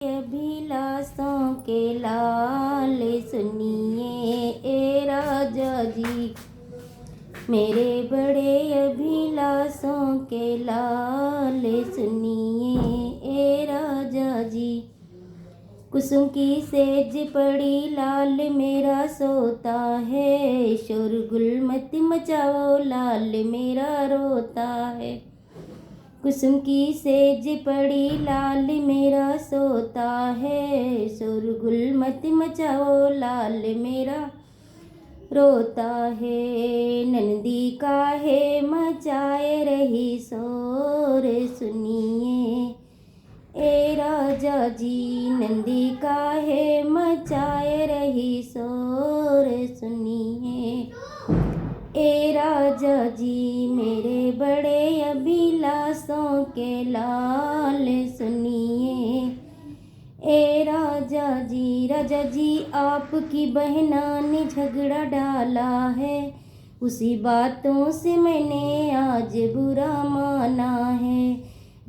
अभिलाषों के लाल सुनिए ए राजा जी, मेरे बड़े अभिलाषों के लाल सुनिए ए राजा जी। कुसुम की सेज पड़ी लाल मेरा सोता है, शोरगुल मत मचाओ लाल मेरा रोता है। कुसुम की सेज पड़ी लाल मेरा सोता है, शोरगुल मत मचाओ लाल मेरा रोता है। नंदी काहे मचाए रही शोर सुनिए ए राजा जी, नंदी काहे मचाए रही शोर सुनिए ए राजा जी, मेरे बड़े अभिलाषों के लाल सुनिए ए राजा जी। राजा जी आपकी बहना ने झगड़ा डाला है, उसी बातों से मैंने आज बुरा माना है।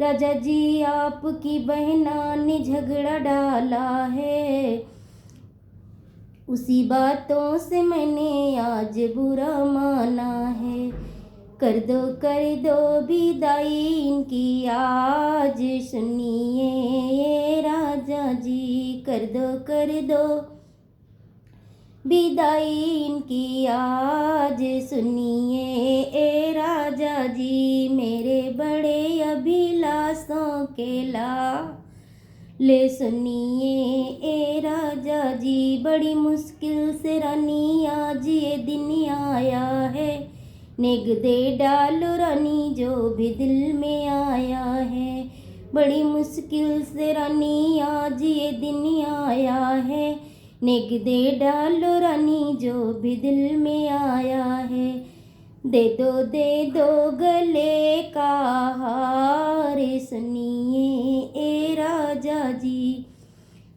राजा जी आपकी बहना ने झगड़ा डाला है, उसी बातों से मैंने आज बुरा माना है। कर दो विदाई इनकी आज सुनिए ये राजा जी, कर दो विदाई इनकी आज सुनिए ए राजा जी, मेरे बड़े अभिलाषों के ले सुनिए ए राजा जी। बड़ी मुश्किल से रानी आज ये दिन आया है, नेग दे डालो रानी जो भी दिल में आया है। बड़ी मुश्किल से रानी आज ये दिन आया है, नेग दे डालो रानी जो भी दिल में आया है। दे दो गले का हार सुनिए ए राजा जी,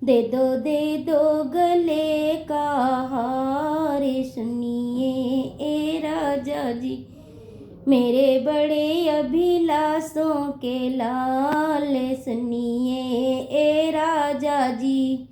दे दो गले का हार सुनिए ए राजा जी, मेरे बड़े अभिलाषों के लाल सुनिए ए राजा जी।